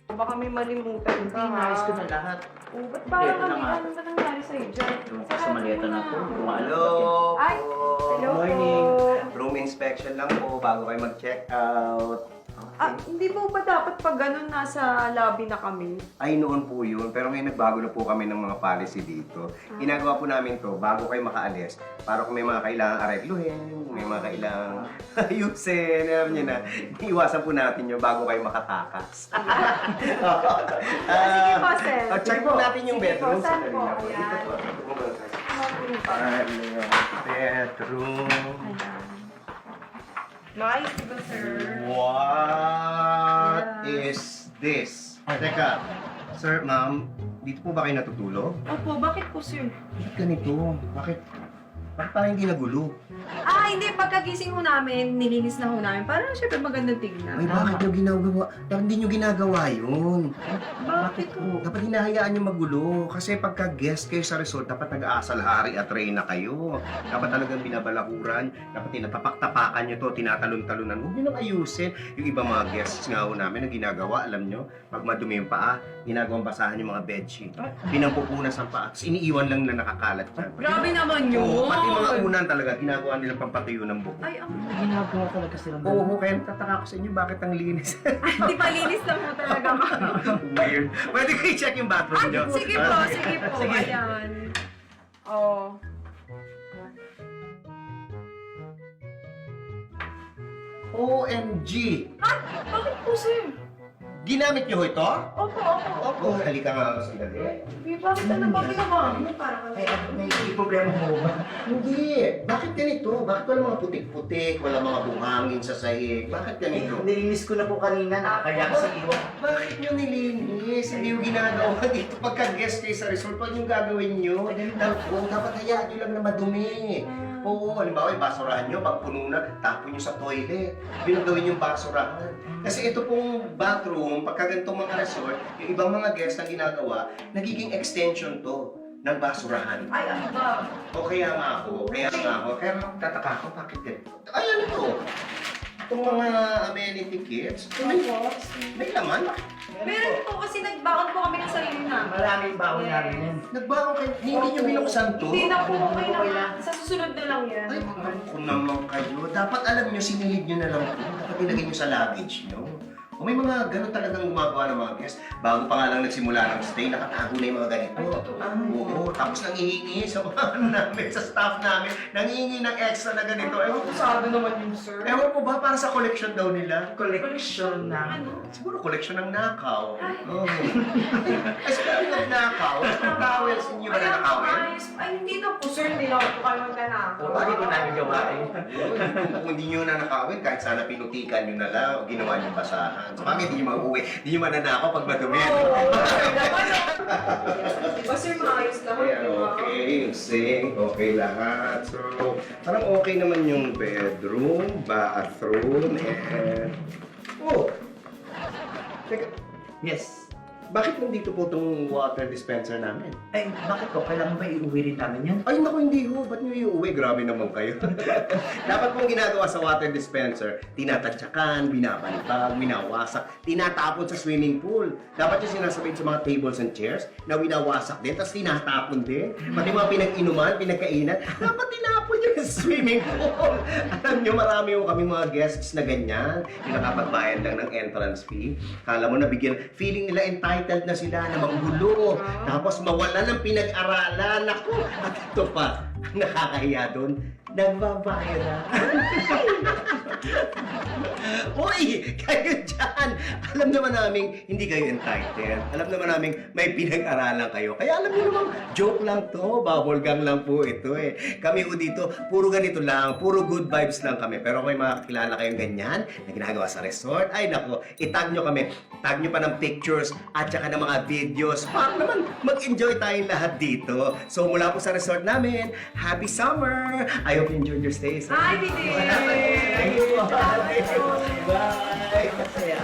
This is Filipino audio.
Baka may malimutan ka, ha? Inayos ko na lahat. Oh, ba't parang Ito na kami, nga. ano ba nangyari sa'yo dyan? Yung sa maleta na to. Hello Ay, po. hello Morning. po. Room inspection lang po bago kayo mag-check out. Ah, hindi po ba dapat pag ganun nasa lobby na kami? Ay, noon po yun. Pero ngayon nagbago na po kami ng mga policy dito. Ginagawa po namin to bago kayo makaalis. Para kung may mga kailangang aregluhin, may mga kailangang ayusin, alam niyo na, iwasan po natin yun bago kayo makatakas. Sige po, sir. Check po natin yung Sige po, bedroom. saan po? Dito Ayan. po. Dito po muna tayo. Ayan. Bedroom. Nice, diba, sir? What is this? Teka, sir, ma'am, dito po ba kayo natutulog? Opo, bakit po, sir? Bakit ganito? Bakit parang hindi nagulo? Ah, hindi. Pagkagising ho namin, nilinis na ho namin. Para syempre magandang tignan. Ay, bakit nyo ginagawa? Dapat hindi nyo ginagawa yun. Bakit ho? Dapat hinahayaan nyo magulo. Kasi pagka guest kayo sa resort, dapat nag-aasal hari at reyna kayo. Dapat talagang binabalakuran. Dapat tinatapak-tapakan nyo to, tinatalon-talunan. Huwag nyo nang ayusin. Yung ibang mga guests nga ho namin na ginagawa, alam nyo, pag madumi yung paa, ginagawang basahan yung mga bedsheet. Pinampupunas ang paa. Tapos iniiwan lang na nakakalat dyan. Grabe naman yun. Oo, pati mga unan talaga, ginagawa nilang pampatuyo ng buhok. Ay, ang... Ginagawa talaga silang Oo, kaya natataka ko sa inyo, bakit ang linis? Hindi malinis lang po talaga. Weird. Pwede kayo check yung bathroom Ay, nyo. sige po, sige po. Sige. Ayan. Oh. OMG! Ah, bakit po, sir? Ginamit nyo ito? Opo, opo. Opo. Halika nga sa sandali. Bakit ano ba ginawa mo? Parang May problema mo ba? Hindi. Bakit ganito? Bakit wala mga putik-putik? Wala mga buhangin sa sahig? Bakit ganito? Nilinis ko na po kanina. Nakakaya kasi iwan. Bakit nyo nilinis? Hindi yung ginagawa dito. Pagka-guest kayo sa resort, huwag yung gagawin nyo. Dapat hayaan nyo lang na madumi. Oo, halimbawa yung basurahan nyo, pag puno na, tapon nyo sa toilet. Yun ang gawin yung basurahan. Kasi ito pong bathroom, pagka ganitong mga resort, yung ibang mga guests na ginagawa, nagiging extension to ng basurahan. Ay, ano ba? O kaya nga ako, kaya tataka ako, bakit ganito? Ayan ito. Itong mga amenity kits, may laman. Meron po kasi nagbaon po kami ng sarili namin. Maraming baon namin yan. Nagbago kayo, hindi nyo binuksan to? Hindi na po okay Okay na. lang. Sa susunod na lang yan. Ay, kung naman kayo. Dapat alam nyo, sinilid nyo na lang ito. Dapat ilagay nyo sa luggage nyo. O may mga ganun talagang gumagawa ng mga guests. Bago pa nga lang nagsimula ng stay, nakatago na yung mga ganito. Oo, tapos nangihingi sa mga ano namin, sa staff namin, nangihingi ng extra na ganito. Ewan ko sa Sado naman yung sir. Ewan ko ba, para sa collection daw nila? Collection na. Ano? Siguro collection ng nakaw. Oo. Ay, speaking of nakaw, ang towels, hindi nyo ba na nakawin? Ay, hindi na po sir. Hindi na po kayo magkanakaw. O, bakit ko namin gawain? Kung hindi nyo na nakawin, kahit sana pinutikan nyo na lang, o ginawa nyo basahan. So, bakit hindi nyo mauwi? Hindi nyo mananakaw pag madumi. Diba sir, maayos lahat, Ayan, diba? okay. Yung sink, okay lahat. So, parang okay naman yung bedroom, bathroom, and... Oh! Teka, Yes. bakit nandito po itong water dispenser namin? Ay, bakit po? Kailangan ba iuwi rin namin yan? Ay, naku, hindi ho. Ba't nyo iuwi? Grabe naman kayo. Dapat pong ginagawa sa water dispenser, tinatatsyakan, binabalibag, winawasak, tinatapon sa swimming pool. Dapat yung sinasabit sa mga tables and chairs na winawasak din, tapos tinatapon din. Pati mga pinag-inuman, pinagkainan, dapat tinapon yung swimming pool. Alam nyo, marami ho kami mga guests na ganyan. Yung nakapagbayad lang ng entrance fee. Kala mo nabigyan, feeling nila entitled na sila na manggulo. Tapos mawala ng pinag-aralan. Naku! At ito pa, ang nakakahiya doon, nagbabayad. Uy! Kayo dyan! Alam naman namin, hindi kayo entitled. Alam naman namin, may pinag-aralan kayo. Kaya alam niyo naman, joke lang to. Bubble gang lang po ito eh. Kami po dito, puro ganito lang. Puro good vibes lang kami. Pero kung may mga kilala kayong ganyan, na ginagawa sa resort, ay nako, itag nyo kami. Tag nyo pa ng pictures at saka ng mga videos. Para naman mag-enjoy tayong lahat dito. So mula po sa resort namin, happy summer! I hope you enjoyed your stay. Hi, Bidin! Thank you po. Salamat po. Bye. Masaya.